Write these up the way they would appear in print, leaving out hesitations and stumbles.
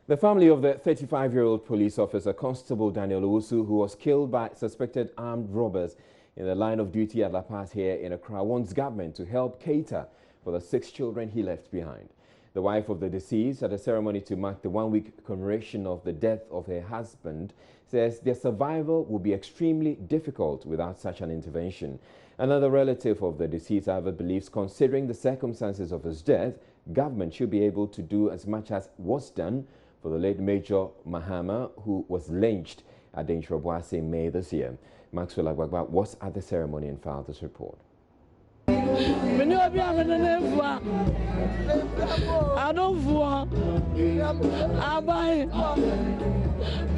The family of the 35-year-old police officer, Constable Daniel Owusu, who was killed by suspected armed robbers in the line of duty at La Paz here in Accra, wants government to help cater for the 6 children he left behind. The wife of the deceased, at a ceremony to mark the one-week commemoration of the death of her husband, says their survival will be extremely difficult without such an intervention. Another relative of the deceased, however, believes, considering the circumstances of his death, government should be able to do as much as was done for the late Major Mahama, who was lynched at Dentra Boase in May this year. Maxwell Agbagba was at the ceremony and filed this report.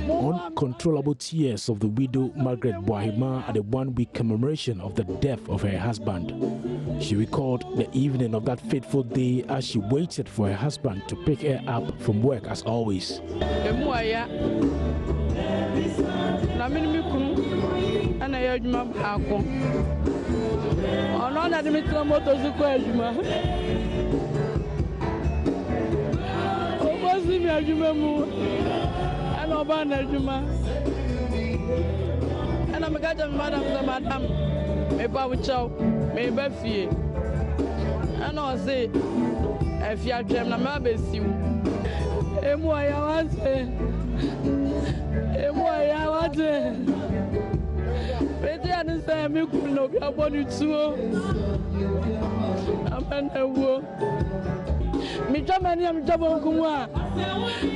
Uncontrollable tears of the widow Margaret Boahima at the one-week commemoration of the death of her husband. She recalled the evening of that fateful day as she waited for her husband to pick her up from work as always. And I'm a madam, and I say, if you are dreaming, I'm a you. Me Germany, I'm double Kuma.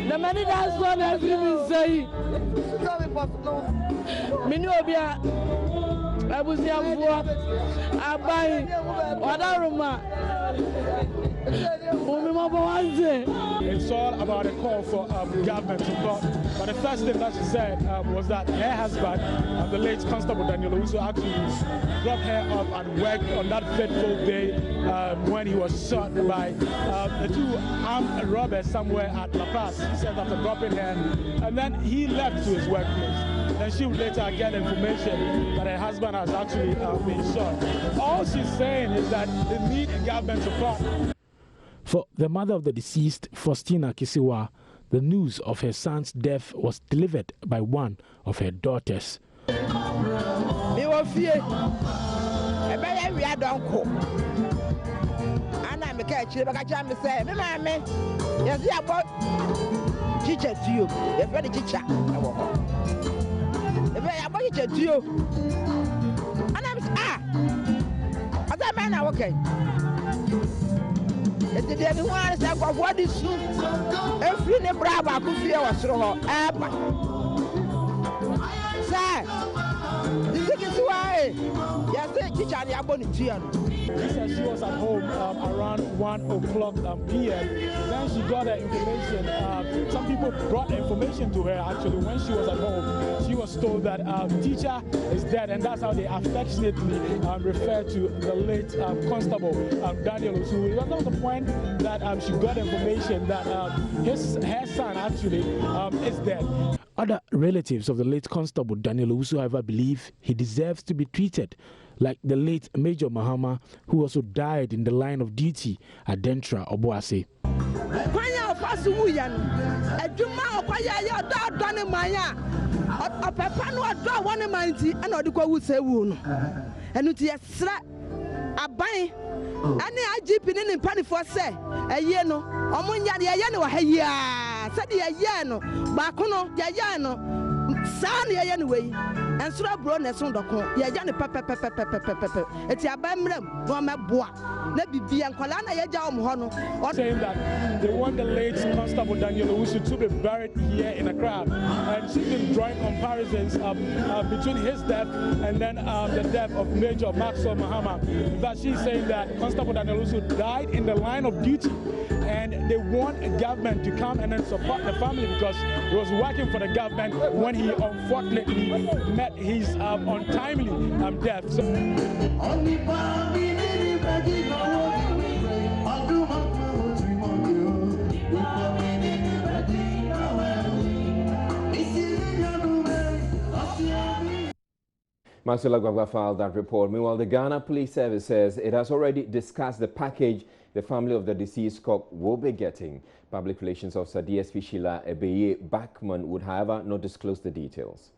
The many that's one has been say. Minobia, I was young for I buy Wadaruma. It's all about a call for government support. But the first thing that she said was that her husband, the late Constable Daniel Owusu, actually dropped her off and worked on that fateful day when he was shot by the 2 armed robbers somewhere at La Paz. He said after dropping her, and then he left to his workplace. Then she would later get information that her husband has actually been shot. All she's saying is that they need government support. For the mother of the deceased, Faustina Kisiwa, the news of her son's death was delivered by one of her daughters. What is every brava could feel was wrong. Sir, this is why. Yes, teacher, I'm going to She said she was at home around 1 o'clock p.m. Then she got her information. Some people brought information to her actually when she was at home. She was told that teacher is dead, and that's how they affectionately refer to the late Constable Daniel Owusu. That was the point that she got information that her son actually is dead. Other relatives of the late Constable Daniel Owusu, however, believe he deserves to be treated like the late Major Mahama, who also died in the line of duty at Dentra Boase. Any IGP in Panifor say, a yeno, Omunya, the Yano, Haya, said the Yano, Bacono, Yayano, Sani anyway, and Sura Brones on the corn, Yayani Pepper, it's a bamblem, Roma Bois, let be Biancolana Yajam Hono, saying that they want the late Constable Daniel Owusu to be buried here in Accra. And she's been drawing comparisons between his death and then the death of Major Maxwell Mahama. That she's saying that Constable Daniel Owusu died in the line of duty, and they want a government to come and then support the family because he was working for the government when he unfortunately met his untimely death. Maxwell Agbagba filed that report. Meanwhile, the Ghana Police Service says it has already discussed the package the family of the deceased cop will be getting. Public Relations Officer DSP Sheila Ebeye Bachman would, however, not disclose the details.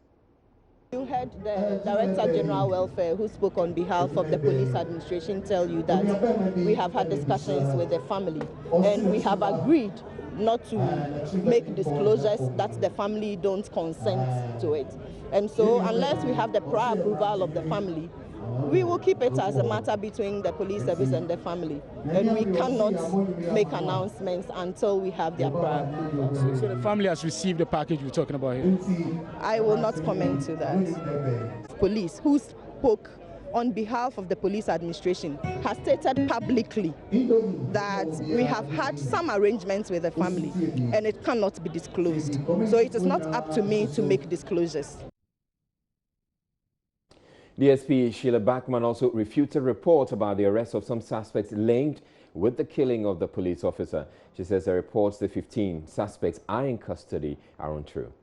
You heard the Director General Welfare, who spoke on behalf of the police administration, tell you that we have had discussions with the family and we have agreed not to make disclosures that the family don't consent to it. And so unless we have the prior approval of the family, we will keep it as a matter between the police service and the family. And we cannot make announcements until we have their prior approval. So the family has received the package we're talking about here? I will not comment to that. Police, who spoke on behalf of the police administration, has stated publicly that we have had some arrangements with the family and it cannot be disclosed. So it is not up to me to make disclosures. DSP Sheila Bachman also refuted reports about the arrest of some suspects linked with the killing of the police officer. She says the reports the 15 suspects are in custody are untrue.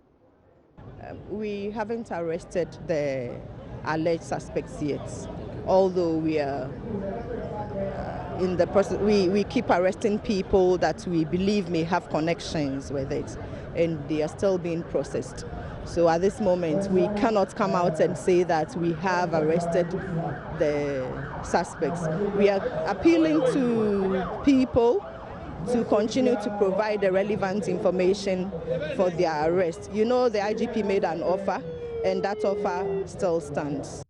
We haven't arrested the alleged suspects yet, although we are in the process. We keep arresting people that we believe may have connections with it, and they are still being processed. So at this moment, we cannot come out and say that we have arrested the suspects. We are appealing to people to continue to provide the relevant information for their arrest. You know, the IGP made an offer, and that offer still stands.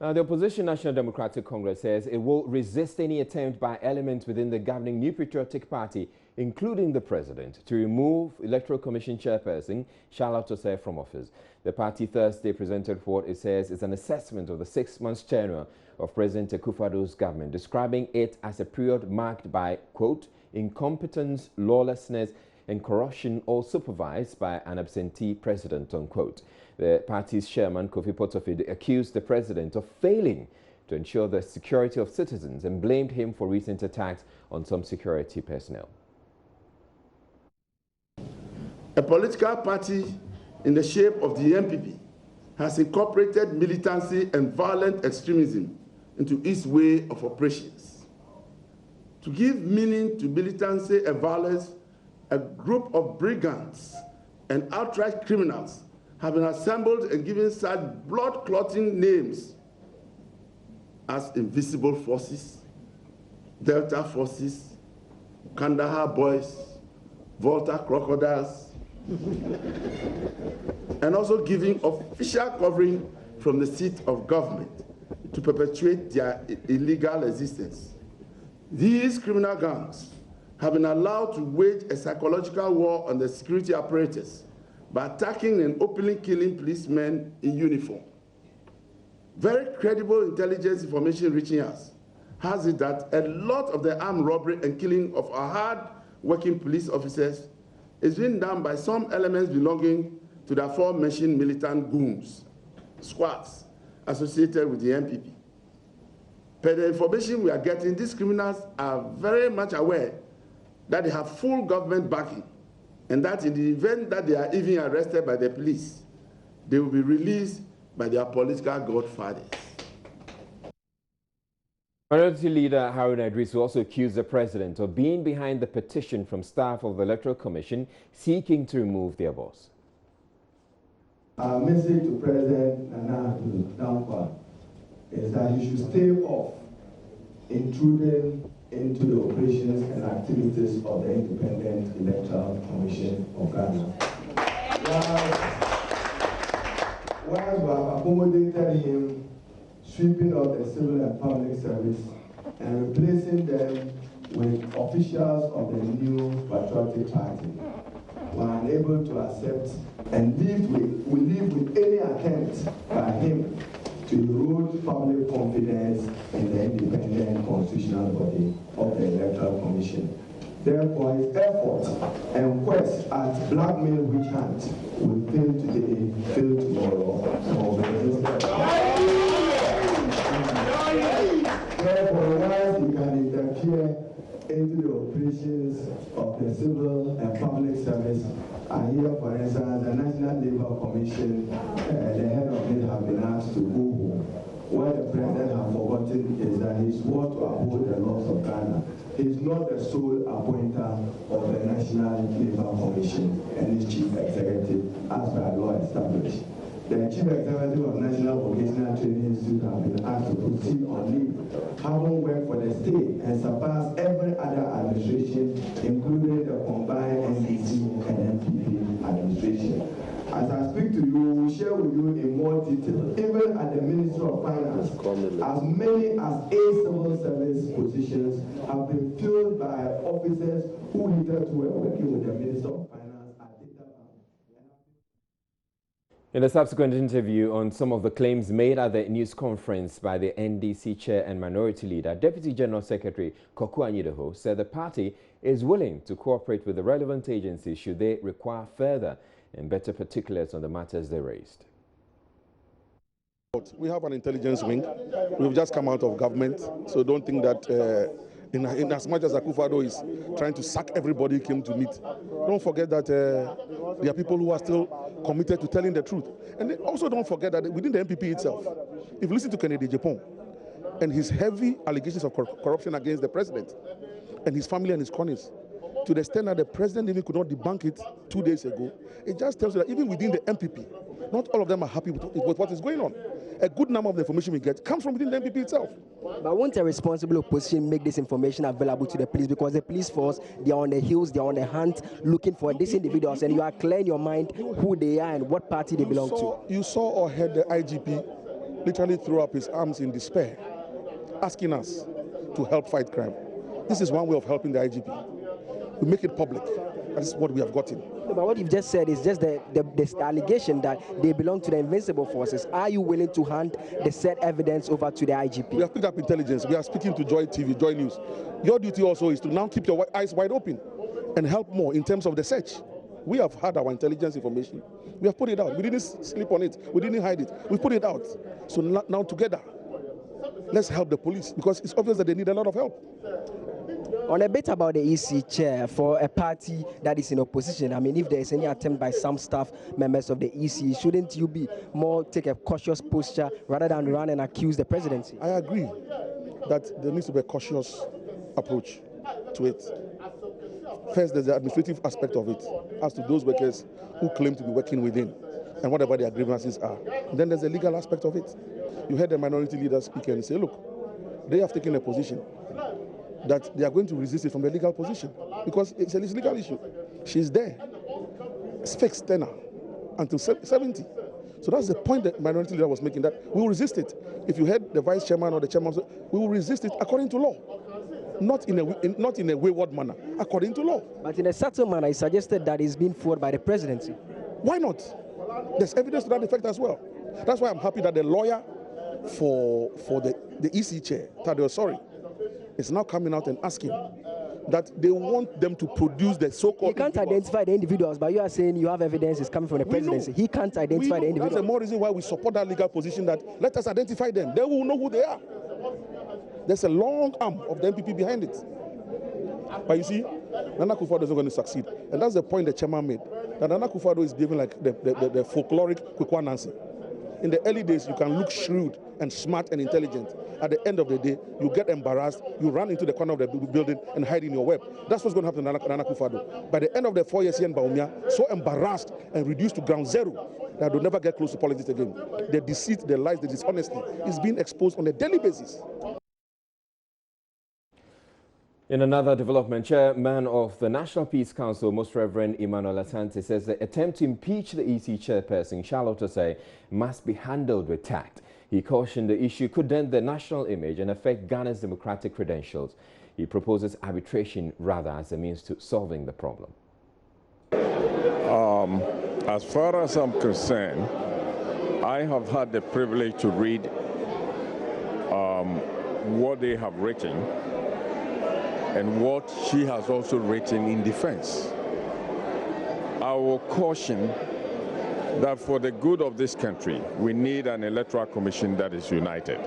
Now, the opposition National Democratic Congress says it will resist any attempt by elements within the governing New Patriotic Party, including the president, to remove Electoral Commission chairperson Charlotte Osei from office. The party Thursday presented what it says is an assessment of the 6-month tenure of President Akufo-Addo's government, describing it as a period marked by, quote, incompetence, lawlessness, and corruption, all supervised by an absentee president, unquote. The party's chairman, Kofi Potofidi, accused the president of failing to ensure the security of citizens and blamed him for recent attacks on some security personnel. A political party in the shape of the NPP has incorporated militancy and violent extremism into its way of operations. To give meaning to militancy and violence, a group of brigands and outright criminals have been assembled and given such blood-clotting names as Invisible Forces, Delta Forces, Kandahar Boys, Volta Crocodiles, and also giving official covering from the seat of government to perpetuate their illegal existence. These criminal gangs have been allowed to wage a psychological war on the security apparatus by attacking and openly killing policemen in uniform. Very credible intelligence information reaching us has it that a lot of the armed robbery and killing of our hard-working police officers is being done by some elements belonging to the aforementioned militant goons, squads, associated with the NPP. Per the information we are getting, these criminals are very much aware that they have full government backing, and that in the event that they are even arrested by the police, they will be released by their political godfathers. Minority Leader Haruna Idrisu also accused the president of being behind the petition from staff of the Electoral Commission seeking to remove their boss. Our message to President Nana Dankwa is that he should stay off intruding into the operations and activities of the Independent Electoral Commission of Ghana. While we have accommodated him, sweeping up the civil and public service and replacing them with officials of the new Patriotic Party, we are unable to accept and live with any attempt by him to erode public confidence in the independent constitutional body of the Electoral Commission. Therefore, his efforts and quest at blackmail witch hunt will fail today, fail tomorrow. Therefore, whilst he can interfere into the operations of the civil and public service, I hear, for instance, the National Labour Commission, the head of it, have been asked to go home. what the president has forgotten is that he swore to uphold the laws of Ghana. He's not the sole appointer of the National Labour Commission and its chief executive, as by law established. The chief executive of National Vocational Training Institute has been asked to proceed on leave, having worked for the state and surpassed every other administration, including the combined NDC and NPP administration. As I speak to you, we will share with you in more detail, even at the Ministry of Finance, as many as 8 civil service positions have been filled by officers who hitherto were working with the Minister of Finance at Data Bank. In a subsequent interview on some of the claims made at the news conference by the NDC chair and minority leader, Deputy General Secretary Kwaku Anyidaho said the party is willing to cooperate with the relevant agencies should they require further and better particulars on the matters they raised. We have an intelligence wing. We've just come out of government, so don't think that in as much as Akufo-Addo is trying to sack everybody he came to meet, don't forget that there are people who are still committed to telling the truth. And also don't forget that within the NPP itself, if you listen to Kennedy Japan and his heavy allegations of corruption against the president and his family and his cronies, to the extent that the president even could not debunk it 2 days ago, it just tells you that even within the MPP, not all of them are happy with what is going on. A good number of the information we get comes from within the MPP itself. But won't a responsible opposition make this information available to the police? Because the police force, they are on the hills, they are on the hunt, looking for these individuals, and you are clear in your mind who they are and what party they belong to. You saw or heard the IGP literally throw up his arms in despair, asking us to help fight crime. This is one way of helping the IGP. We make it public. That's what we have gotten. No, but what you've just said is just the allegation that they belong to the invincible forces. Are you willing to hand the said evidence over to the IGP? We have picked up intelligence. We are speaking to Joy TV, Joy News. Your duty also is to now keep your eyes wide open and help more in terms of the search. We have had our intelligence information. We have put it out. We didn't sleep on it. We didn't hide it. We put it out. So now together, let's help the police, because it's obvious that they need a lot of help. On a bit about the EC chair, for a party that is in opposition, I mean, if there is any attempt by some staff members of the EC, shouldn't you be more take a cautious posture rather than run and accuse the presidency? I agree that there needs to be a cautious approach to it. First, there's the administrative aspect of it, as to those workers who claim to be working within and whatever their grievances are. And then there's the legal aspect of it. You heard the minority leader speak and say, look, they have taken a position that they are going to resist it from the legal position because it's a legal issue. She's there. It's fixed tenure until 70. So that's the point that minority leader was making, that we will resist it. If you heard the vice chairman or the chairman, we will resist it according to law. Not in a wayward manner, according to law. But in a subtle manner, he suggested that it's been forwarded by the presidency. Why not? There's evidence to that effect as well. That's why I'm happy that the lawyer for the EC chair, Tadeo Sori, is now coming out and asking that they want them to produce the so-called... He can't identify the individuals, but you are saying you have evidence is coming from the presidency. He can't identify the individuals. That's the more reason why we support that legal position, that let us identify them. They will know who they are. There's a long arm of the MPP behind it. But you see, Nana Akufo-Addo is not going to succeed. And that's the point the chairman made, that Nana Akufo-Addo is behaving like the folkloric Kwekwa Nancy. In the early days, you can look shrewd and smart and intelligent. At the end of the day, you get embarrassed, you run into the corner of the building and hide in your web. That's what's going to happen to Nana Akufo-Addo. By the end of the 4 years here in Bawumia, so embarrassed and reduced to ground zero that they'll never get close to politics again. The deceit, the lies, the dishonesty is being exposed on a daily basis. In another development, Chairman of the National Peace Council, Most Reverend Emmanuel Asante, says the attempt to impeach the EC chairperson, Charlotte Osei, must be handled with tact. He cautioned the issue could dent the national image and affect Ghana's democratic credentials. He proposes arbitration rather as a means to solving the problem. As far as I'm concerned, I have had the privilege to read what they have written and what she has also written in defense. I will caution that for the good of this country, we need an electoral commission that is united.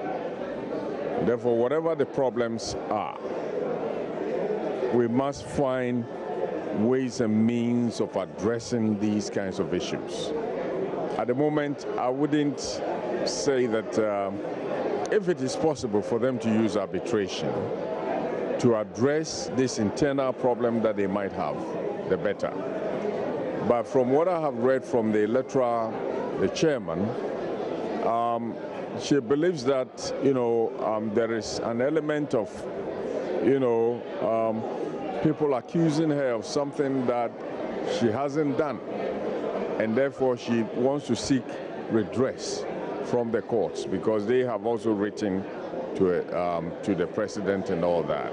Therefore, whatever the problems are, we must find ways and means of addressing these kinds of issues. At the moment, I wouldn't say that if it is possible for them to use arbitration to address this internal problem that they might have, the better. But from what I have read from the chairman, she believes that, there is an element of, people accusing her of something that she hasn't done, and therefore she wants to seek redress from the courts because they have also written to the president and all that.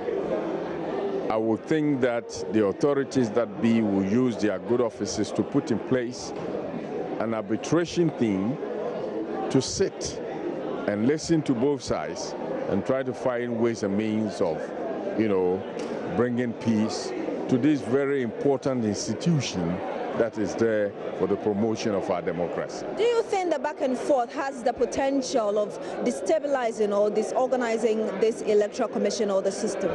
I would think that the authorities that be will use their good offices to put in place an arbitration team to sit and listen to both sides and try to find ways and means of, bringing peace to this very important institution that is there for the promotion of our democracy. Do you think the back and forth has the potential of destabilizing or disorganizing this electoral commission or the system?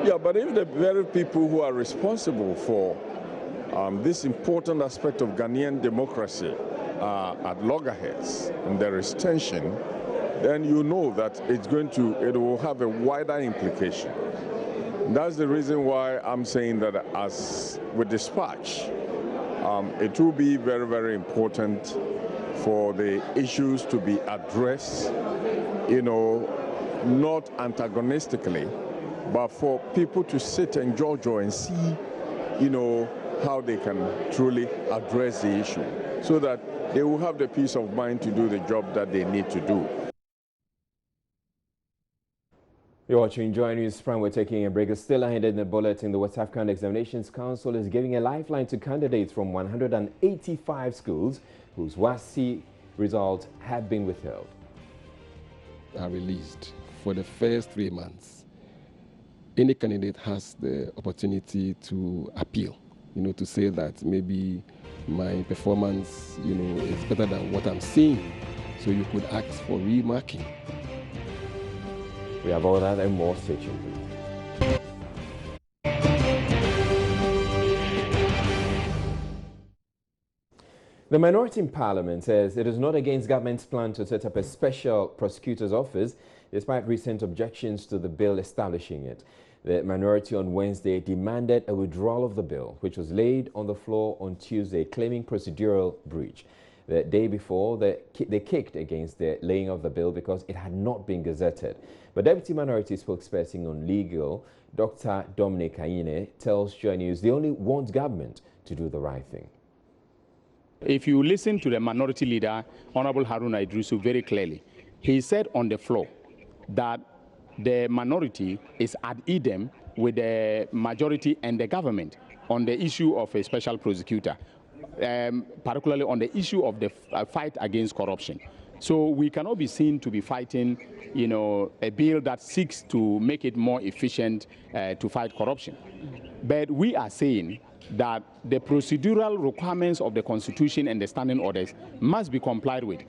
Yeah, but if the very people who are responsible for this important aspect of Ghanaian democracy are at loggerheads and there is tension, then you know that it will have a wider implication. That's the reason why I'm saying that as with dispatch, it will be very, very important for the issues to be addressed, not antagonistically, but for people to sit and judge and see, how they can truly address the issue so that they will have the peace of mind to do the job that they need to do. You're watching Joy News Prime. We're taking a break. It's still ahead in the bulletin. The West African Examinations Council is giving a lifeline to candidates from 185 schools whose WASSCE results have been withheld. Are released for the first 3 months. Any candidate has the opportunity to appeal, to say that maybe my performance, is better than what I'm seeing. So you could ask for remarking. We have all that and more. Stay tuned. The minority in Parliament says it is not against government's plan to set up a special prosecutor's office, despite recent objections to the bill establishing it. The minority on Wednesday demanded a withdrawal of the bill, which was laid on the floor on Tuesday, claiming procedural breach. The day before, they kicked against the laying of the bill because it had not been gazetted. But Deputy Minority Spokesperson on Legal, Dr. Dominic Ayine, tells Joy News they only want government to do the right thing. If you listen to the minority leader, Honorable Haruna Iddrisu, very clearly, he said on the floor that the minority is ad idem with the majority and the government on the issue of a special prosecutor. Particularly on the issue of the fight against corruption. So we cannot be seen to be fighting, a bill that seeks to make it more efficient to fight corruption. But we are saying that the procedural requirements of the Constitution and the standing orders must be complied with.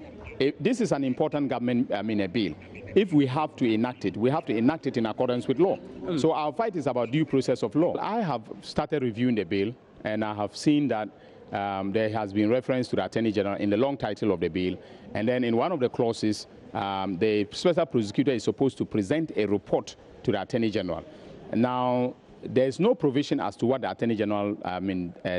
This is an important government, a bill. If we have to enact it, we have to enact it in accordance with law. So our fight is about due process of law. I have started reviewing the bill, and I have seen that there has been reference to the Attorney General in the long title of the bill, and then in one of the clauses, the special prosecutor is supposed to present a report to the Attorney General. Now, there's no provision as to what the Attorney General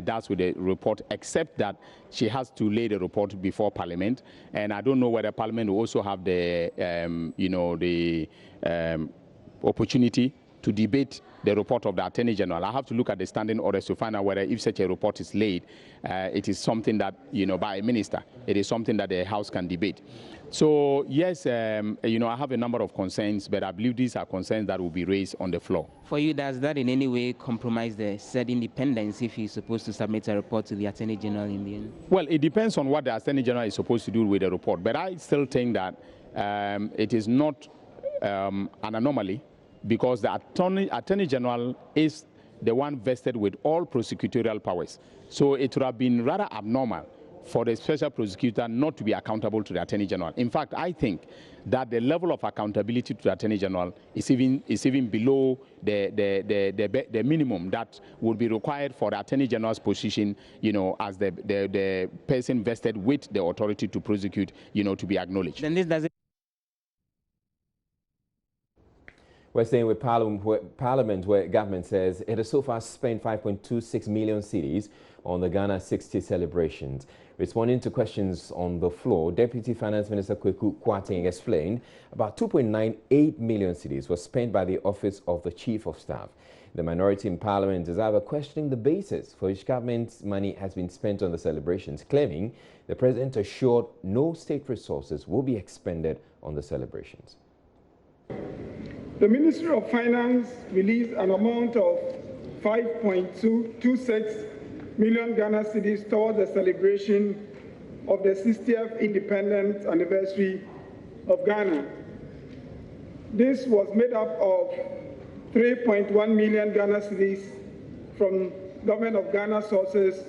does with the report, except that she has to lay the report before Parliament, and I don't know whether Parliament will also have the, opportunity to debate the report of the Attorney General. I have to look at the standing orders to find out whether if such a report is laid, it is something that, by a minister, it is something that the House can debate. So, yes, I have a number of concerns, but I believe these are concerns that will be raised on the floor. For you, does that in any way compromise the said independence if he's supposed to submit a report to the Attorney General in the end? Well, it depends on what the Attorney General is supposed to do with the report, but I still think that it is not an anomaly, because the Attorney General is the one vested with all prosecutorial powers. So it would have been rather abnormal for the special prosecutor not to be accountable to the Attorney General. In fact, I think that the level of accountability to the Attorney General is even below the minimum that would be required for the Attorney General's position, as the person vested with the authority to prosecute, to be acknowledged. Then this doesn't We're staying with Parliament, where government says it has so far spent 5.26 million cedis on the Ghana 60 celebrations. Responding to questions on the floor, Deputy Finance Minister Kweku Kwarteng explained about 2.98 million cedis was spent by the Office of the Chief of Staff. The minority in Parliament is either questioning the basis for which government's money has been spent on the celebrations, claiming the President assured no state resources will be expended on the celebrations. The Ministry of Finance released an amount of 5.26 million Ghana cedis towards the celebration of the 60th independence anniversary of Ghana. This was made up of 3.1 million Ghana cedis from Government of Ghana sources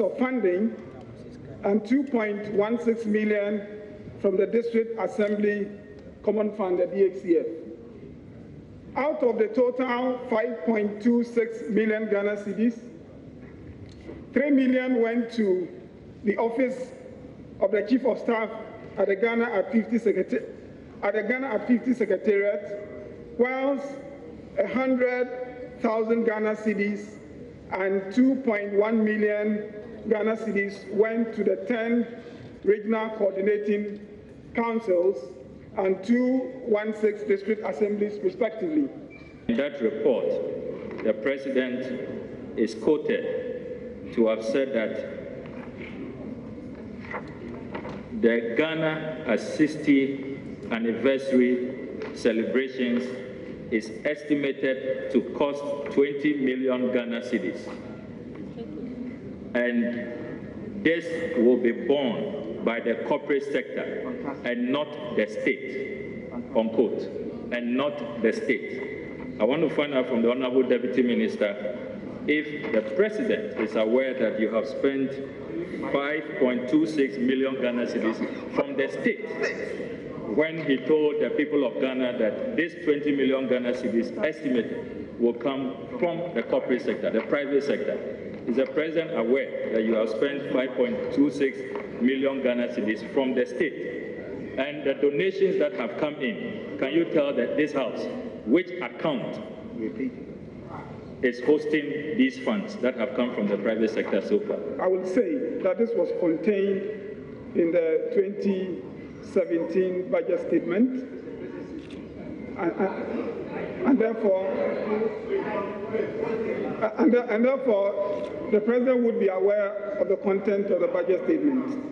of funding, and 2.16 million from the District Assembly Common Fund, the DXCF. Out of the total 5.26 million Ghana cedis, 3 million went to the Office of the Chief of Staff at the Ghana at 50 Secretariat, whilst 100,000 Ghana cedis and 2.1 million Ghana cedis went to the 10 regional coordinating councils and 216 district assemblies, respectively. In that report, the President is quoted to have said that the Ghana at 60 anniversary celebrations is estimated to cost 20 million Ghana cedis. And this will be borne by the corporate sector and not the state, unquote, and not the state. I want to find out from the Honorable Deputy Minister if the President is aware that you have spent 5.26 million Ghana cedis from the state when he told the people of Ghana that this 20 million Ghana cedis estimated will come from the corporate sector, the private sector. Is the President aware that you have spent 5.26 million Ghana cedis from the state? And the donations that have come in, can you tell that this House which account is hosting these funds that have come from the private sector so far? I would say that this was contained in the 2017 budget statement, and therefore the President would be aware of the content of the budget statement.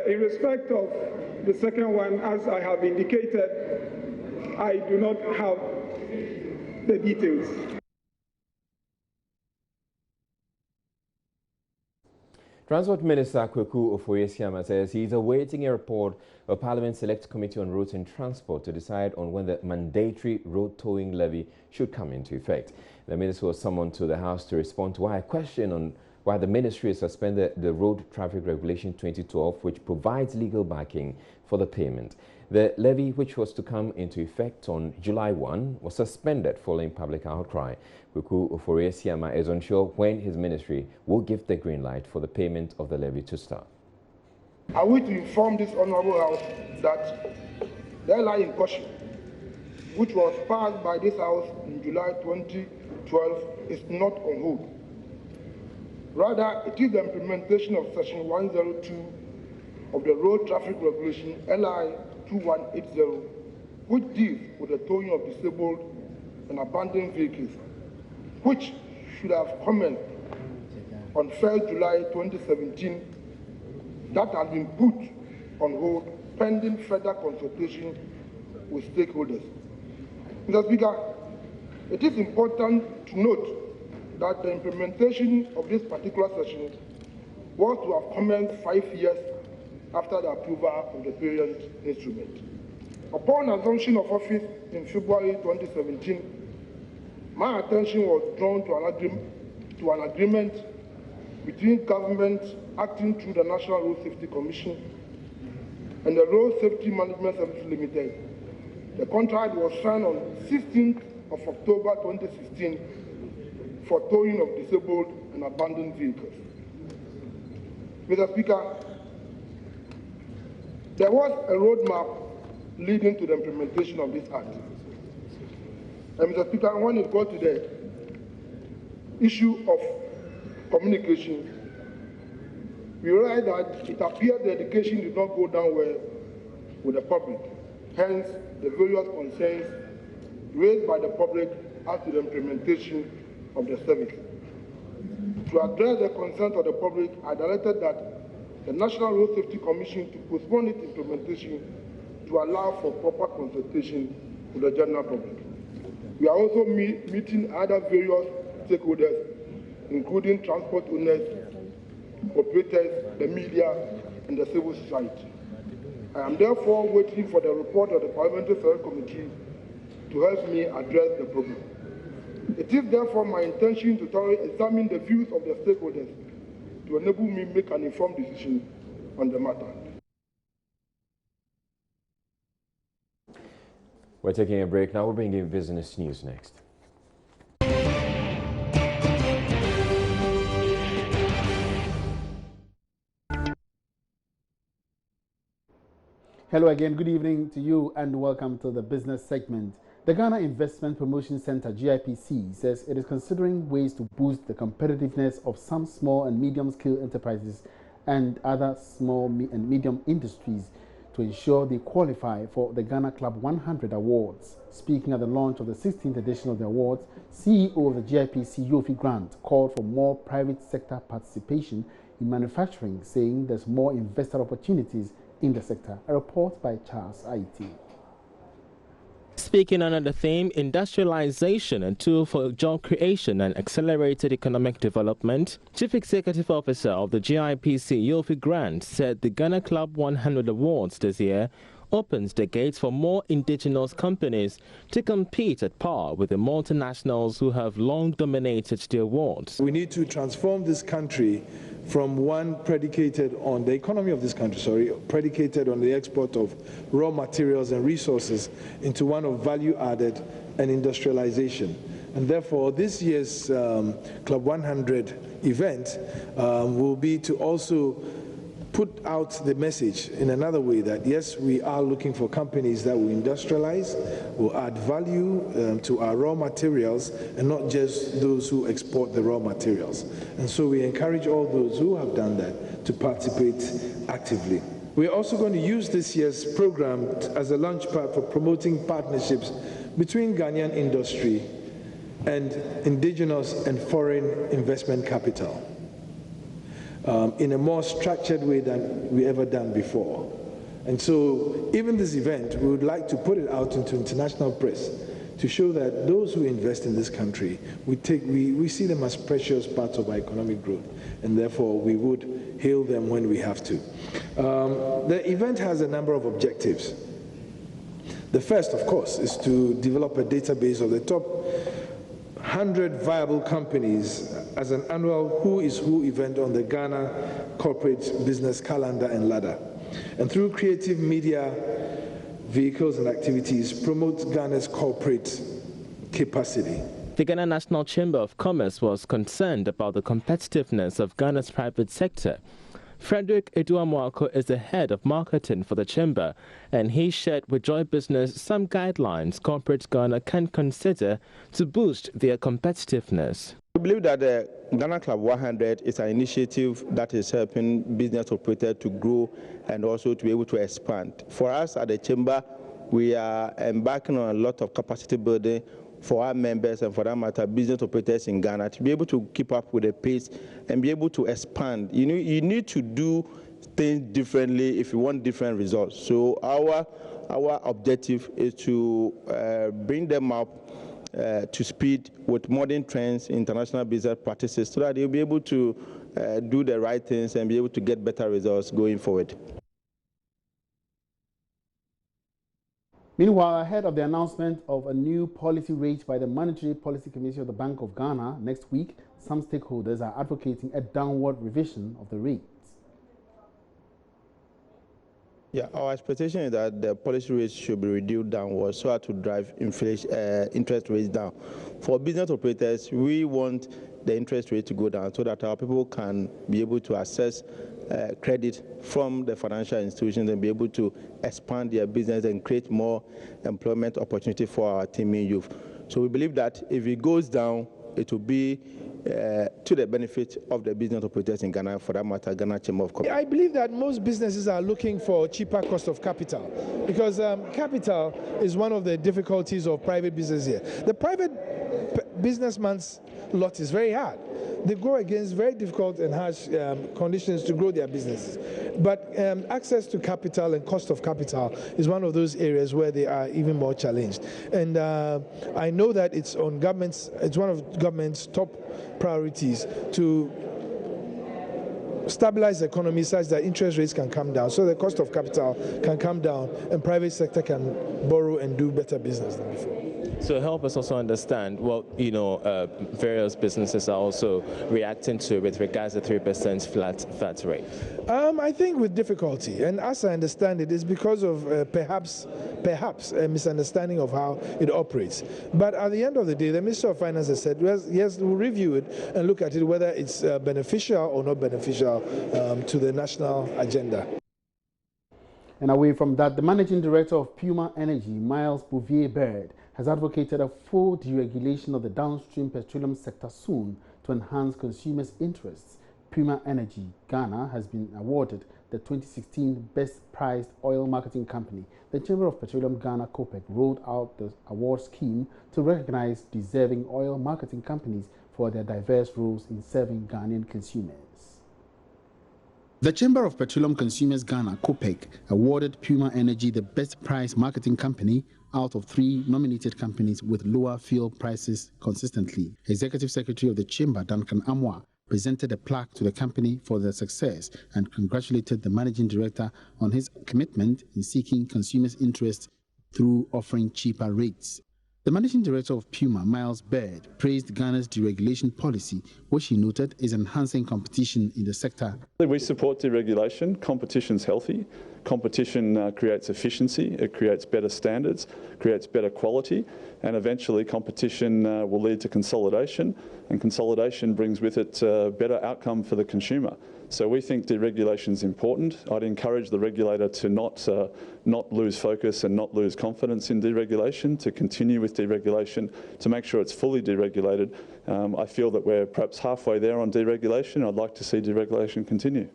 In respect of the second one, as I have indicated, I do not have the details. Transport Minister Kweku Ofoyesiama says he is awaiting a report of Parliament Select Committee on Roads and Transport to decide on when the mandatory road towing levy should come into effect. The minister was summoned to the House to respond to a question on why the ministry has suspended the Road Traffic Regulation 2012, which provides legal backing for the payment. The levy, which was to come into effect on July 1, was suspended following public outcry. Kweku Ofoyesiama is unsure when his ministry will give the green light for the payment of the levy to start. I wish to inform this Honourable House that the LI in question, which was passed by this House in July 2012, is not on hold. Rather, it is the implementation of Section 102 of the Road Traffic Regulation LI 2180, which deals with the towing of disabled and abandoned vehicles, which should have commenced on 1st July 2017, that has been put on hold pending further consultation with stakeholders. Mr. Speaker, it is important to note that the implementation of this particular session was to have commenced 5 years after the approval of the parent instrument. Upon assumption of office in February 2017, my attention was drawn to an agreement between government acting through the National Road Safety Commission and the Road Safety Management Services Limited. The contract was signed on 16th of October 2016 for towing of disabled and abandoned vehicles. Mr. Speaker, there was a roadmap leading to the implementation of this act. Mr. Speaker, when it got to the issue of communication, we realized that it appeared the education did not go down well with the public. Hence, the various concerns raised by the public as to the implementation of the service. To address the concerns of the public, I directed that the National Road Safety Commission to postpone its implementation to allow for proper consultation with the general public. We are also meeting other various stakeholders, including transport owners, operators, the media, and the civil society. I am therefore waiting for the report of the Parliamentary Select Committee to help me address the problem. It is therefore my intention to thoroughly examine the views of the stakeholders to enable me make an informed decision on the matter. We're taking a break now. We'll bring in business news next. Hello again, good evening to you and welcome to the business segment. The Ghana Investment Promotion Center, GIPC, says it is considering ways to boost the competitiveness of some small and medium-scale enterprises and other small and medium industries to ensure they qualify for the Ghana Club 100 Awards. Speaking at the launch of the 16th edition of the awards, CEO of the GIPC, Yofi Grant, called for more private sector participation in manufacturing, saying there's more investor opportunities in the sector. A report by Charles Aiti. Speaking under the theme Industrialization, a tool for job creation and accelerated economic development, Chief Executive Officer of the GIPC, Yofi Grant, said the Ghana Club 100 Awards this year opens the gates for more indigenous companies to compete at par with the multinationals who have long dominated the awards. We need to transform this country from one predicated on the economy of this country, predicated on the export of raw materials and resources into one of value added and industrialization. And therefore, this year's Club 100 event will be to also put out the message in another way that yes, we are looking for companies that will industrialize, will add value to our raw materials, and not just those who export the raw materials. And so we encourage all those who have done that to participate actively. We're also going to use this year's program as a launchpad for promoting partnerships between Ghanaian industry and indigenous and foreign investment capital. In a more structured way than we ever done before. And so even this event, we would like to put it out into international press to show that those who invest in this country, we see them as precious parts of our economic growth, and therefore we would hail them when we have to. The event has a number of objectives. The first, of course, is to develop a database of the top 100 viable companies as an annual Who is Who event on the Ghana corporate business calendar and ladder. And through creative media vehicles and activities, promote Ghana's corporate capacity. The Ghana National Chamber of Commerce was concerned about the competitiveness of Ghana's private sector. Frederick Eduamoako is the head of marketing for the chamber, and he shared with Joy Business some guidelines corporate Ghana can consider to boost their competitiveness. We believe that the Ghana Club 100 is an initiative that is helping business operators to grow and also to be able to expand. For us at the chamber, we are embarking on a lot of capacity building for our members and for that matter business operators in Ghana to be able to keep up with the pace and be able to expand. You need to do things differently if you want different results. So our objective is to bring them up to speed with modern trends, international business practices, so that they'll be able to do the right things and be able to get better results going forward. Meanwhile, ahead of the announcement of a new policy rate by the Monetary Policy Committee of the Bank of Ghana next week, some stakeholders are advocating a downward revision of the rates. Yeah, our expectation is that the policy rates should be reduced downwards so as to drive inflation, interest rates down. For business operators, we want the interest rate to go down so that our people can be able to access credit from the financial institutions and be able to expand their business and create more employment opportunity for our teeming youth. So we believe that if it goes down, it will be to the benefit of the business operators in Ghana, for that matter, Ghana Chamber of Commerce. I believe that most businesses are looking for cheaper cost of capital, because capital is one of the difficulties of private business here. The private businessman's lot is very hard. They go against very difficult and harsh conditions to grow their businesses. But access to capital and cost of capital is one of those areas where they are even more challenged. And I know that it's on government's, it's one of government's top priorities to stabilize the economy such that interest rates can come down, so the cost of capital can come down and private sector can borrow and do better business than before. So help us also understand what, various businesses are also reacting to with regards to 3% flat rate. I think with difficulty, and as I understand it, is because of perhaps a misunderstanding of how it operates. But at the end of the day, the Minister of Finance has said, yes, we'll review it and look at it whether it's beneficial or not beneficial to the national agenda. And away from that, the Managing Director of Puma Energy, Miles Bouvier-Baird, has advocated a full deregulation of the downstream petroleum sector soon to enhance consumers' interests. Puma Energy Ghana has been awarded the 2016 Best Priced Oil Marketing Company. The Chamber of Petroleum Ghana (COPEC) rolled out the award scheme to recognize deserving oil marketing companies for their diverse roles in serving Ghanaian consumers. The Chamber of Petroleum Consumers Ghana (COPEC) awarded Puma Energy the Best Price Marketing Company out of 3 nominated companies with lower fuel prices consistently. Executive Secretary of the Chamber, Duncan Amwa, presented a plaque to the company for their success and congratulated the Managing Director on his commitment in seeking consumers' interest through offering cheaper rates. The Managing Director of Puma, Miles Baird, praised Ghana's deregulation policy, which he noted is enhancing competition in the sector. We support deregulation. Competition's healthy. Competition creates efficiency, it creates better standards, creates better quality, and eventually competition will lead to consolidation, and consolidation brings with it a better outcome for the consumer. So we think deregulation is important. I'd encourage the regulator to not lose focus and not lose confidence in deregulation, to continue with deregulation, to make sure it's fully deregulated. I feel that we're perhaps halfway there on deregulation. I'd like to see deregulation continue.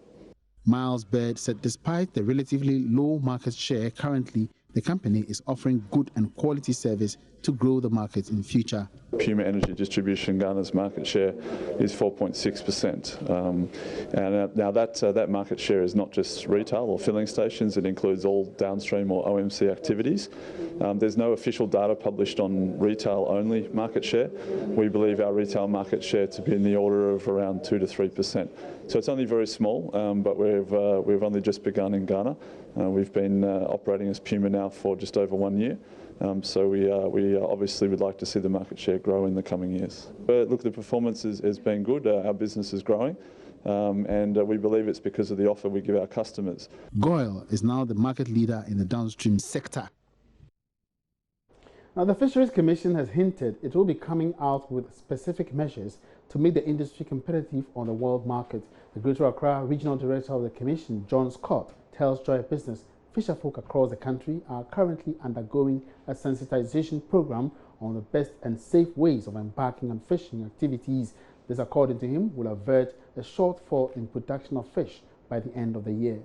Miles Baird said despite the relatively low market share currently, the company is offering good and quality service to grow the market in future. Puma Energy Distribution Ghana's market share is 4.6%. And now that market share is not just retail or filling stations, it includes all downstream or OMC activities. There's no official data published on retail-only market share. We believe our retail market share to be in the order of around 2 to 3%. So it's only very small, but we've only just begun in Ghana. We've been operating as Puma now for just over 1 year. So we obviously would like to see the market share grow in the coming years. But look, the performance has been good. Our business is growing, and we believe it's because of the offer we give our customers. GOIL is now the market leader in the downstream sector. Now, the Fisheries Commission has hinted it will be coming out with specific measures to make the industry competitive on the world market. The Greater Accra Regional Director of the Commission, John Scott, tells Joy Business fisherfolk across the country are currently undergoing a sensitization program on the best and safe ways of embarking on fishing activities. This, according to him, will avert a shortfall in production of fish by the end of the year.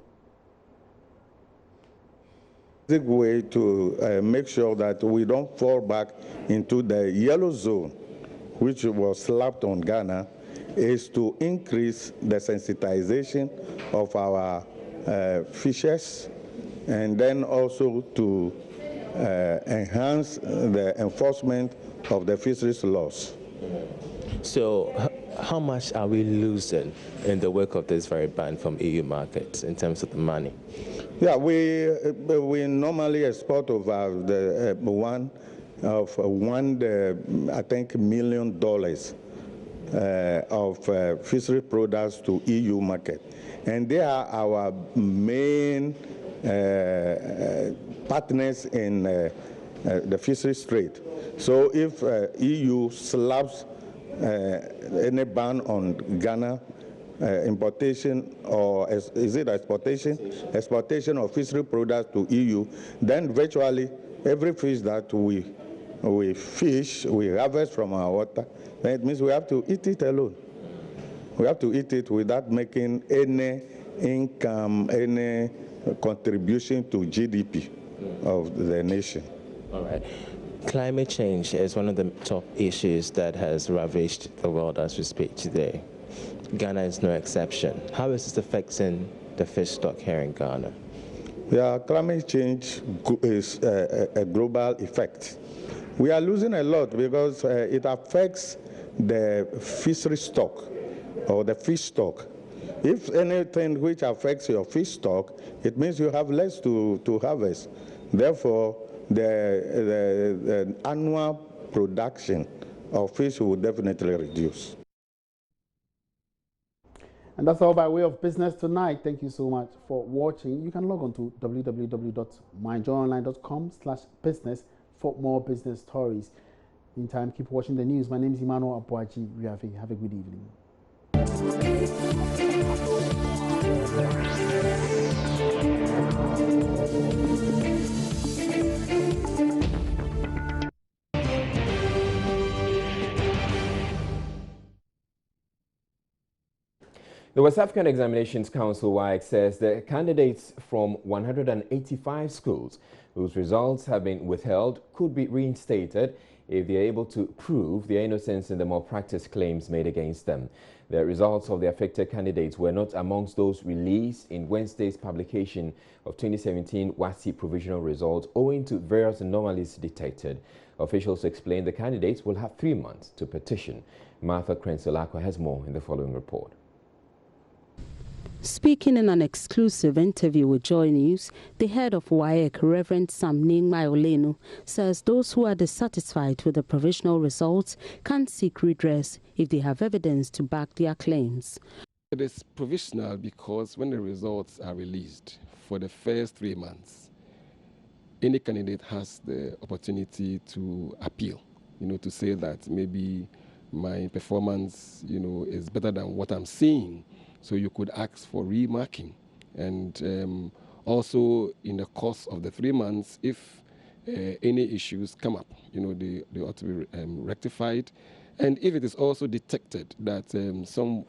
The way to make sure that we don't fall back into the yellow zone, which was slapped on Ghana, is to increase the sensitization of our fishers, and then also to enhance the enforcement of the fisheries laws. So how much are we losing in the wake of this very ban from EU markets in terms of the money? Yeah, we normally export over the I think $1 million of fishery products to EU market, and they are our main partners in the fisheries trade. So if EU slaps any ban on Ghana importation, or is it exportation of fishery products to EU, then virtually every fish that we we fish, we harvest from our water, then it means we have to eat it alone. We have to eat it without making any income, any contribution to GDP of the nation. All right. Climate change is one of the top issues that has ravaged the world as we speak today. Ghana is no exception. How is this affecting the fish stock here in Ghana? Yeah, climate change is a global effect. We are losing a lot because it affects the fishery stock or the fish stock. If anything which affects your fish stock, it means you have less to harvest. Therefore, the annual production of fish will definitely reduce. And that's all by way of business tonight. Thank you so much for watching. You can log on to www.myjoyonline.com/business for more business stories. Meantime, keep watching the news. My name is Emmanuel Abuaji. Have a good evening. The West African Examinations Council, WAEC, says the candidates from 185 schools whose results have been withheld could be reinstated if they are able to prove their innocence in the malpractice claims made against them. The results of the affected candidates were not amongst those released in Wednesday's publication of 2017 WASSCE provisional results owing to various anomalies detected. Officials explained the candidates will have 3 months to petition. Martha Krensolakwa has more in the following report. Speaking in an exclusive interview with Joy News, the head of WAEC, Reverend Sam Ningma Olenu, says those who are dissatisfied with the provisional results can seek redress if they have evidence to back their claims. It is provisional because when the results are released for the first 3 months, any candidate has the opportunity to appeal, to say that maybe my performance, is better than what I'm seeing. So you could ask for remarking. And also in the course of the 3 months, if any issues come up, they ought to be rectified. And if it is also detected that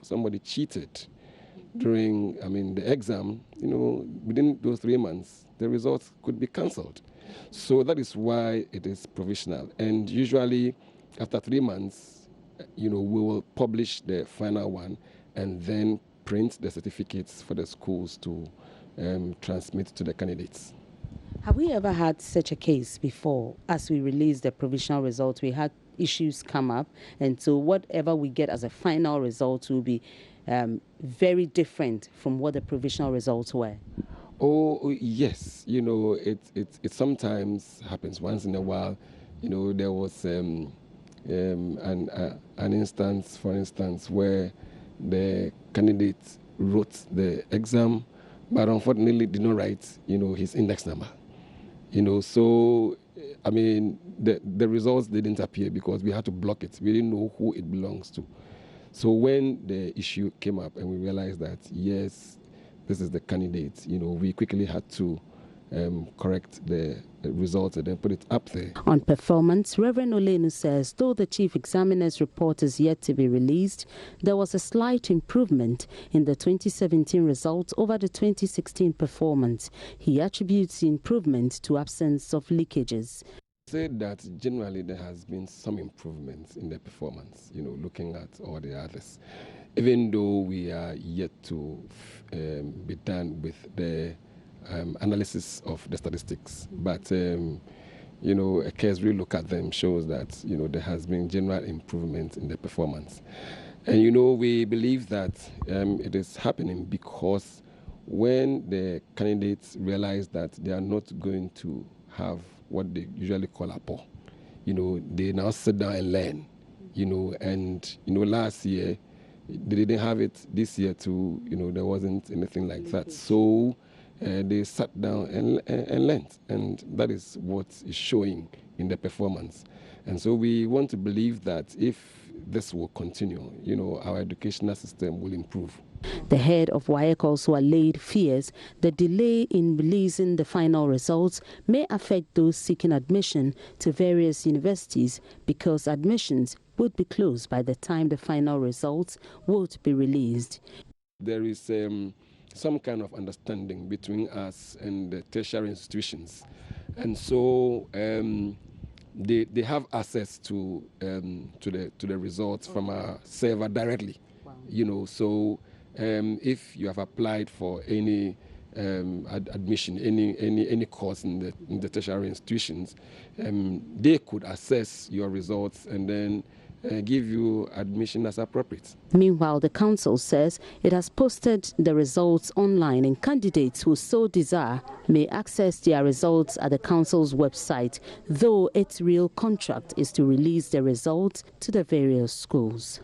somebody cheated during, the exam, within those 3 months, the results could be cancelled. So that is why it is provisional. And usually after 3 months, we will publish the final one and then print the certificates for the schools to transmit to the candidates. Have we ever had such a case before? As we released the provisional results, we had issues come up, and so whatever we get as a final result will be very different from what the provisional results were. Oh, yes. It sometimes happens once in a while. There was an instance, for instance, where the candidate wrote the exam, but unfortunately did not write, his index number. So, the results didn't appear because we had to block it. We didn't know who it belongs to. So when the issue came up and we realized that, yes, this is the candidate, we quickly had to correct the results and then put it up there. On performance, Reverend Olenu says though the chief examiner's report is yet to be released, there was a slight improvement in the 2017 results over the 2016 performance. He attributes the improvement to absence of leakages. Said that generally there has been some improvements in the performance, looking at all the others, even though we are yet to be done with the analysis of the statistics. But, a cursory look at them shows that, there has been general improvement in the performance. And, we believe that it is happening because when the candidates realize that they are not going to have what they usually call a PO, they now sit down and learn, and, last year, they didn't have it. This year too, there wasn't anything like that. So they sat down and learned, and that is what is showing in the performance. And so we want to believe that if this will continue, our educational system will improve. The head of WAEC also allayed fears the delay in releasing the final results may affect those seeking admission to various universities because admissions would be closed by the time the final results would be released. There is some kind of understanding between us and the tertiary institutions, and so they have access to the results from our server directly. Wow. You know, so if you have applied for any admission, any course in the tertiary institutions, they could assess your results and then give you admission as appropriate. Meanwhile, the council says it has posted the results online, and candidates who so desire may access their results at the council's website, though its real contract is to release the results to the various schools.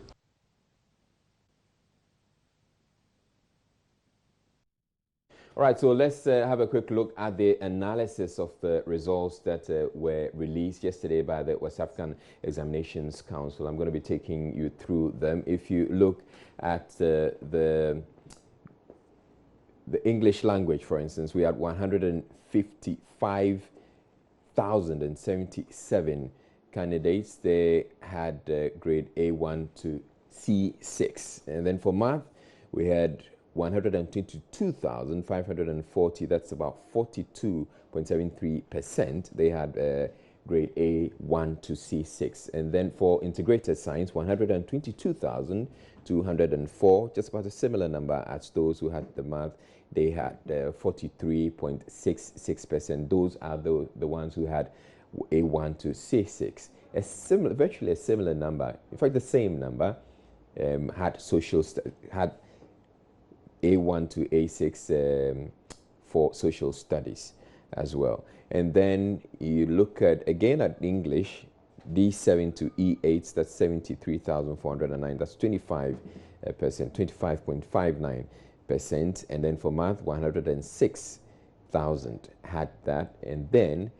All right, so let's have a quick look at the analysis of the results that were released yesterday by the West African Examinations Council. I'm going to be taking you through them. If you look at the English language, for instance, we had 155,077 candidates. They had grade A1 to C6. And then for math, we had 122,540, that's about 42.73%. They had grade A1 to C6. And then for integrated science, 122,204, just about a similar number as those who had the math. They had 43.66%. Those are the ones who had A1 to C6. Virtually a similar number, in fact the same number, had A1 to A6 for social studies as well. And then you look at, again at English, D7 to E8, that's 73,409, that's 25%, 25.59%. And then for math, 106,000 had that. And then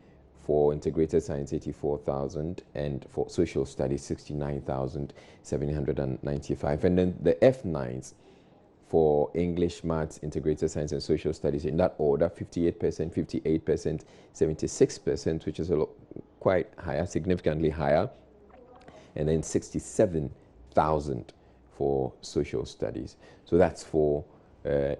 for integrated science, 84,000, and for social studies, 69,795. And then the F9s, for English, Maths, Integrated Science and Social Studies in that order, 58%, 58%, 76%, which is quite higher, significantly higher, and then 67,000 for Social Studies. So that's for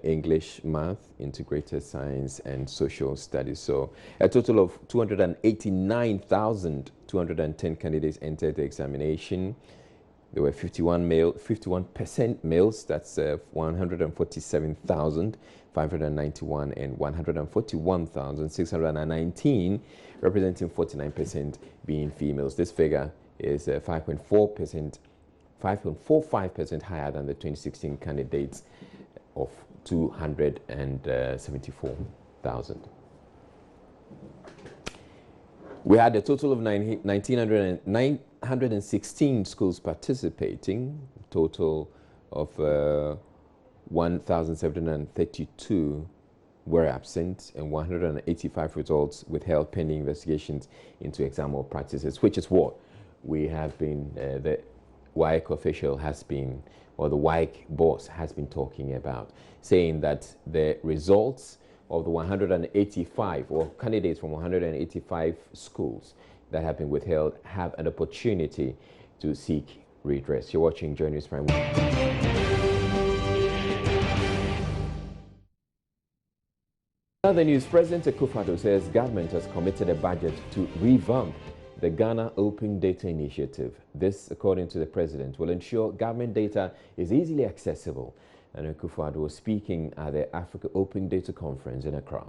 English, Math, Integrated Science and Social Studies. So a total of 289,210 candidates entered the examination. There were 51% males, that's 147,591, and 141,619, representing 49% being females. This figure is 5.45% higher than the 2016 candidates of 274,000. We had a total of 916 schools participating, total of 1,732 were absent, and 185 results withheld pending investigations into exam or practices, which is what we have been, the WAEC official has been, or the WAEC boss has been talking about, saying that the results of the 185, or candidates from 185 schools that have been withheld, have an opportunity to seek redress. You're watching Joy News Prime. Other news, President Akufo-Addo says government has committed a budget to revamp the Ghana Open Data Initiative. This, according to the president, will ensure government data is easily accessible. And Akufo-Addo was speaking at the Africa Open Data Conference in Accra.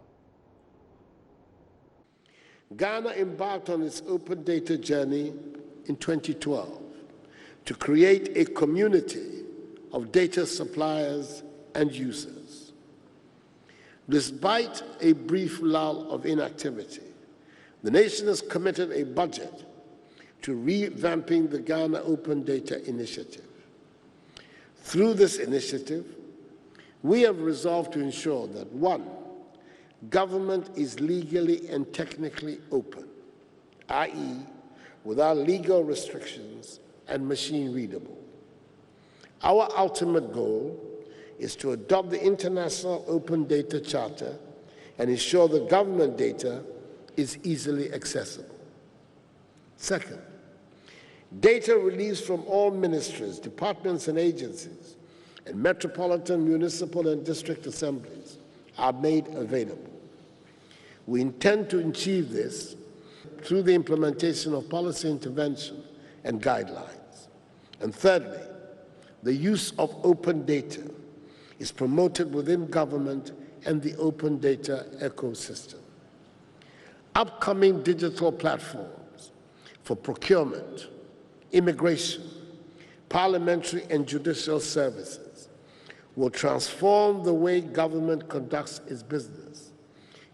Ghana embarked on its open data journey in 2012 to create a community of data suppliers and users. Despite a brief lull of inactivity, the nation has committed a budget to revamping the Ghana Open Data Initiative. Through this initiative, we have resolved to ensure that, 1, government is legally and technically open, i.e., without legal restrictions and machine readable. Our ultimate goal is to adopt the International Open Data Charter and ensure that government data is easily accessible. Second, data released from all ministries, departments and agencies, and metropolitan, municipal, and district assemblies are made available. We intend to achieve this through the implementation of policy intervention and guidelines. And thirdly, the use of open data is promoted within government and the open data ecosystem. Upcoming digital platforms for procurement, immigration, parliamentary and judicial services will transform the way government conducts its business,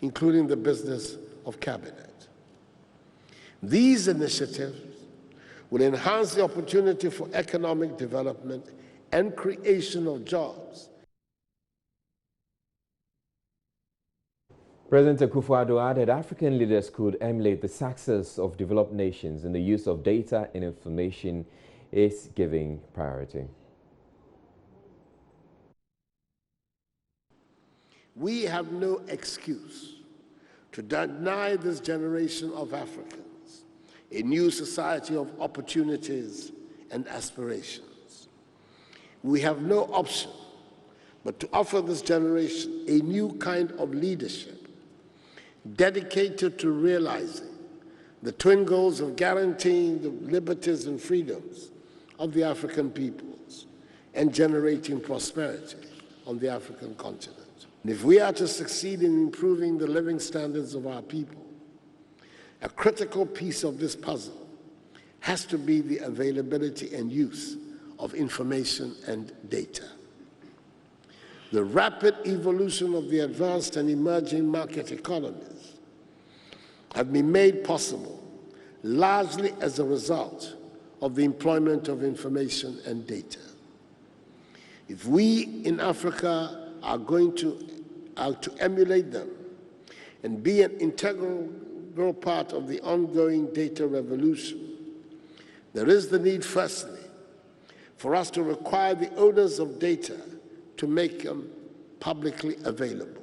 including the business of cabinet. These initiatives will enhance the opportunity for economic development and creation of jobs. President Akufo-Addo added African leaders could emulate the success of developed nations in the use of data and information is giving priority. We have no excuse to deny this generation of Africans a new society of opportunities and aspirations. We have no option but to offer this generation a new kind of leadership dedicated to realizing the twin goals of guaranteeing the liberties and freedoms of the African peoples and generating prosperity on the African continent. And if we are to succeed in improving the living standards of our people, a critical piece of this puzzle has to be the availability and use of information and data. The rapid evolution of the advanced and emerging market economies have been made possible largely as a result of the employment of information and data. If we in Africa are going to emulate them and be an integral part of the ongoing data revolution, there is the need, firstly, for us to require the owners of data to make them publicly available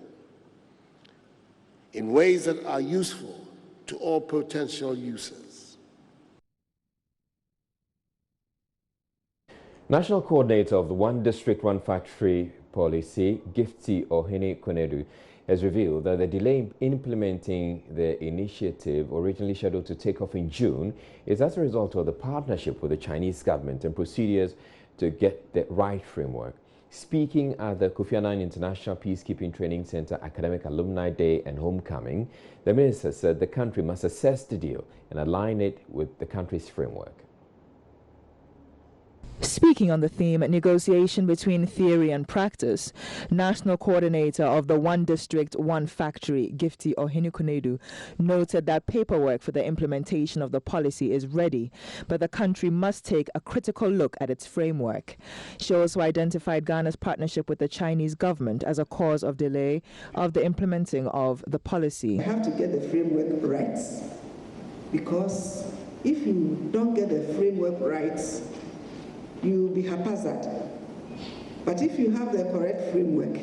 in ways that are useful to all potential users. National coordinator of the One District, One Factory policy, Gifty Ohene Konedu, has revealed that the delay in implementing the initiative, originally scheduled to take off in June, is as a result of the partnership with the Chinese government and procedures to get the right framework. Speaking at the Kofi Annan International Peacekeeping Training Center Academic Alumni Day and Homecoming, the minister said the country must assess the deal and align it with the country's framework. Speaking on the theme, negotiation between theory and practice, National Coordinator of the One District, One Factory, Gifty Ohene Konedu, noted that paperwork for the implementation of the policy is ready, but the country must take a critical look at its framework. She also identified Ghana's partnership with the Chinese government as a cause of delay of the implementing of the policy. We have to get the framework right, because if you don't get the framework right, you'll be haphazard. But if you have the correct framework,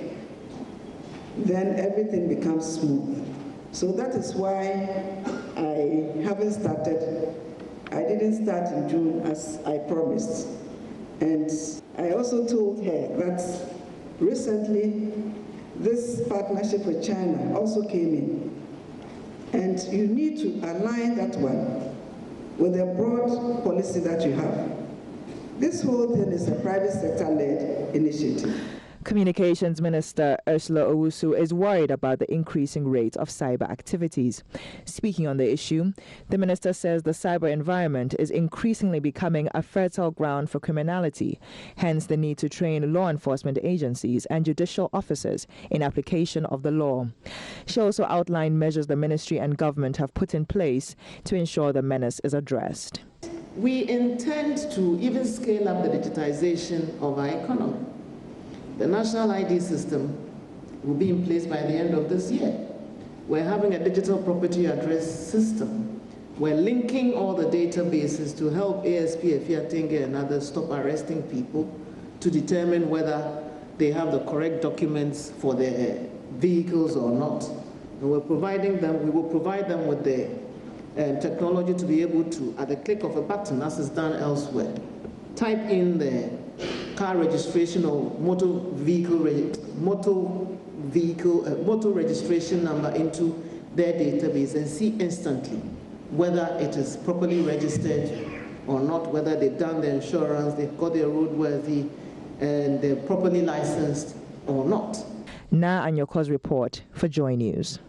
then everything becomes smooth. So that is why I haven't started. I didn't start in June as I promised. And I also told her that recently this partnership with China also came in. And you need to align that one with the broad policy that you have. This whole thing is a private sector-led initiative. Communications Minister Ursula Owusu is worried about the increasing rate of cyber activities. Speaking on the issue, the minister says the cyber environment is increasingly becoming a fertile ground for criminality, hence the need to train law enforcement agencies and judicial officers in application of the law. She also outlined measures the ministry and government have put in place to ensure the menace is addressed. We intend to even scale up the digitization of our economy. The national ID system will be in place by the end of this year. We're having a digital property address system. We're linking all the databases to help ASP, Afiatenge, and others stop arresting people, to determine whether they have the correct documents for their vehicles or not. And we will provide them with the technology to be able to, at the click of a button, as is done elsewhere, type in the car registration or motor registration number into their database and see instantly whether it is properly registered or not, whether they've done the insurance, they've got their roadworthy, and they're properly licensed or not. Na Anyoko's report for Joy News.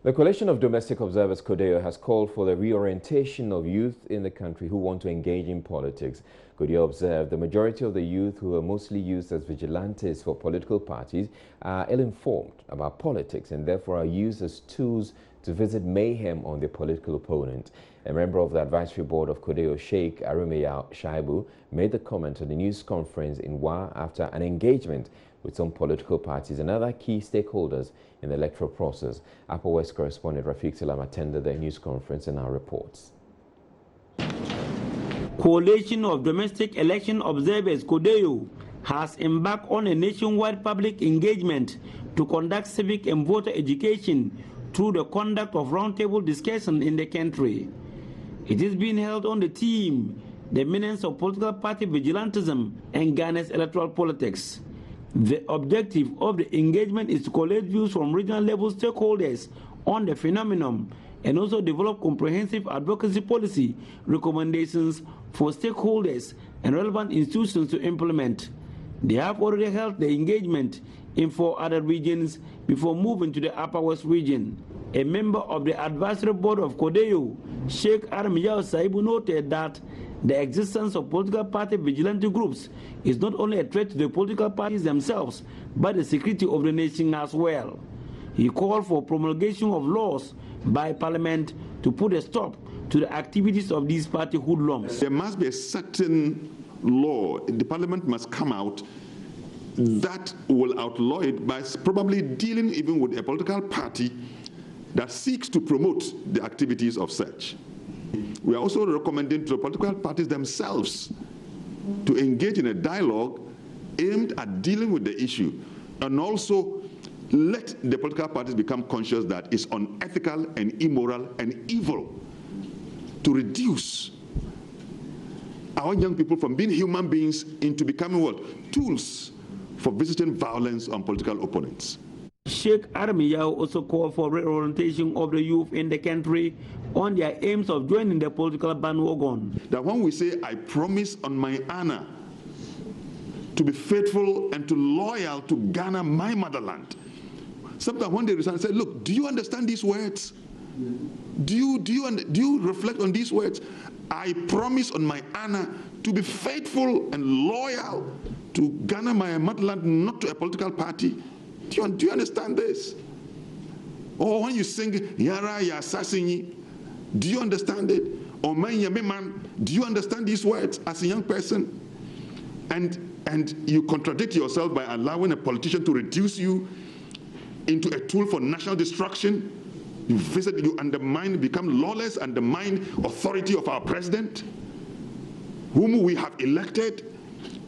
The Coalition of Domestic Observers, CODEO, has called for the reorientation of youth in the country who want to engage in politics. CODEO observed the majority of the youth, who are mostly used as vigilantes for political parties, are ill-informed about politics and therefore are used as tools to visit mayhem on their political opponent. A member of the advisory board of CODEO, Sheikh Arumeya Shaibu, made the comment at the news conference in Wa after an engagement with some political parties and other key stakeholders in the electoral process. Upper West correspondent Rafiq Salam attended the news conference and now reports. Coalition of Domestic Election Observers, CODEO, has embarked on a nationwide public engagement to conduct civic and voter education through the conduct of roundtable discussion in the country. It is being held on the theme, the menace of political party vigilantism and Ghana's electoral politics. The objective of the engagement is to collect views from regional level stakeholders on the phenomenon and also develop comprehensive advocacy policy recommendations for stakeholders and relevant institutions to implement. They have already held the engagement in 4 other regions before moving to the Upper West region. A member of the advisory board of CODEO, Sheikh Arumeya Shaibu, noted that the existence of political party vigilante groups is not only a threat to the political parties themselves, but the security of the nation as well. He called for promulgation of laws by Parliament to put a stop to the activities of these party hoodlums. There must be a certain law, the Parliament must come out that will outlaw it by probably dealing even with a political party that seeks to promote the activities of such. We are also recommending to the political parties themselves to engage in a dialogue aimed at dealing with the issue, and also let the political parties become conscious that it's unethical and immoral and evil to reduce our young people from being human beings into becoming what? Tools for visiting violence on political opponents. Sheikh Arumeya also called for reorientation of the youth in the country on their aims of joining the political bandwagon. That when we say, I promise on my honor to be faithful and to loyal to Ghana, my motherland, sometimes when they resign, say, look, do you understand these words? Do you reflect on these words? I promise on my honor to be faithful and loyal to Ghana, my motherland, not to a political party. Do you understand this? Or when you sing Yara Ya Sasini, do you understand it? Or Man, do you understand these words as a young person? And you contradict yourself by allowing a politician to reduce you into a tool for national destruction. You undermine, become lawless, undermine authority of our president, whom we have elected.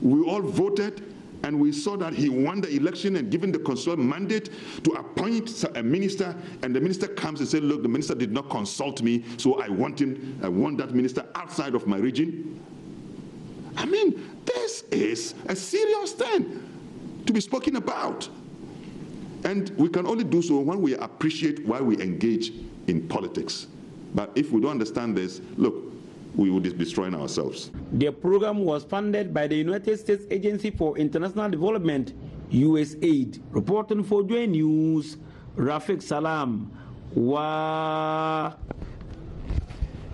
We all voted, and we saw that he won the election and given the constitutional mandate to appoint a minister, and the minister comes and says, look, the minister did not consult me, so I want that minister outside of my region. I mean, this is a serious thing to be spoken about. And we can only do so when we appreciate why we engage in politics. But if we don't understand this, look, we will be destroying ourselves. The program was funded by the United States Agency for International Development, USAID. Reporting for Joy News, Rafiq Salam. Wa.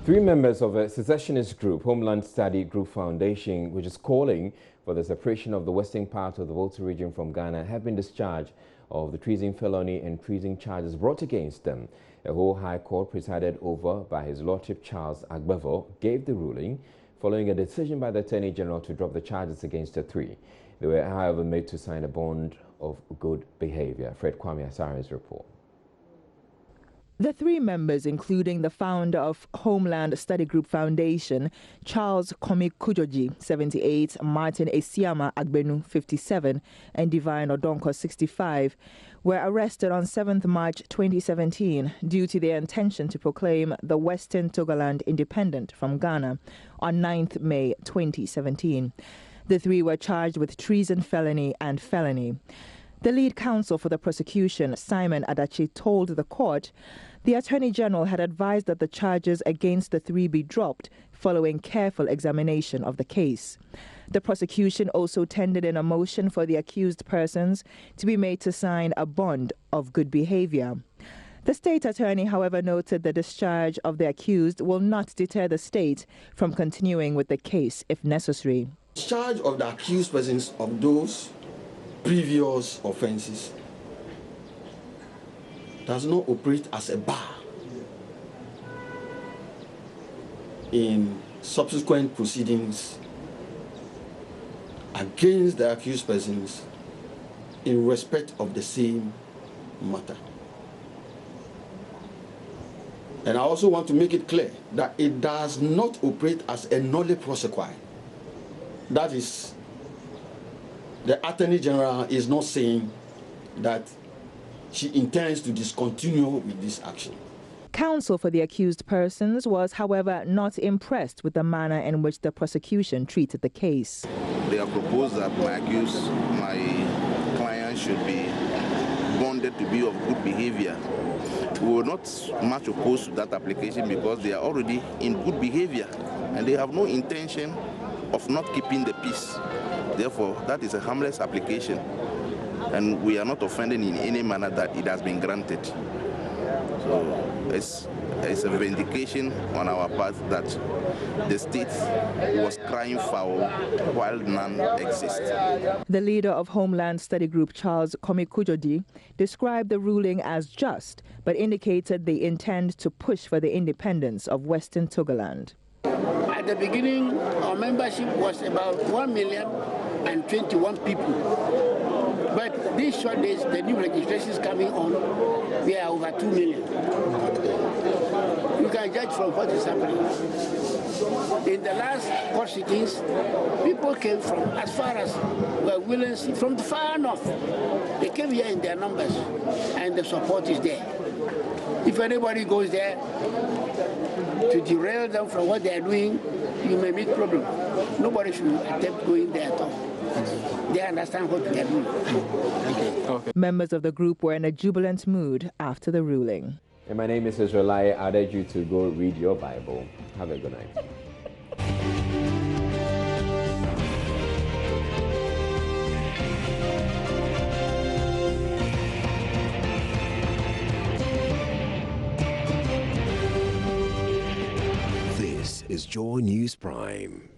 3 members of a secessionist group, Homeland Study Group Foundation, which is calling for the separation of the western part of the Volta region from Ghana, have been discharged of the treason felony and treason charges brought against them. A whole High Court presided over by His Lordship Charles Agbevo gave the ruling following a decision by the Attorney General to drop the charges against the 3. They were, however, made to sign a bond of good behavior. Fred Kwame Asari's report. The three members, including the founder of Homeland Study Group Foundation, Charles Komi Kujoji, 78, Martin Esiama Agbenu, 57, and Divine Odonko, 65, were arrested on 7th March 2017 due to their intention to proclaim the Western Togoland independent from Ghana on 9th May 2017. The three were charged with treason, felony, and felony. The lead counsel for the prosecution, Simon Adachi, told the court the Attorney General had advised that the charges against the three be dropped following careful examination of the case. The prosecution also tendered in a motion for the accused persons to be made to sign a bond of good behavior. The state attorney, however, noted the discharge of the accused will not deter the state from continuing with the case if necessary. Discharge of the accused persons of those previous offences does not operate as a bar in subsequent proceedings against the accused persons in respect of the same matter. And I also want to make it clear that it does not operate as a nolle prosequi. That is, the Attorney General is not saying that she intends to discontinue with this action. Counsel for the accused persons was, however, not impressed with the manner in which the prosecution treated the case. They have proposed that my client should be bonded to be of good behavior. We were not much opposed to that application because they are already in good behavior and they have no intention of not keeping the peace. Therefore, that is a harmless application and we are not offended in any manner that it has been granted. So it's a vindication on our part that the state was crying foul while none exists. The leader of Homeland Study Group, Charles Komi Kujoji, described the ruling as just, but indicated they intend to push for the independence of Western Togoland. At the beginning, our membership was about 1,021,000 people. But these short days, the new registrations coming on, we are over 2 million. You can judge from what is happening. In the last court sittings, people came from as far as Williams, from the far north. They came here in their numbers, and the support is there. If anybody goes there to derail them from what they are doing, you may meet problems. Nobody should attempt going there at all. They understand what they are doing. Okay. Members of the group were in a jubilant mood after the ruling. And my name is Israelai. I urge you to go read your Bible. Have a good night. This is Joy News Prime.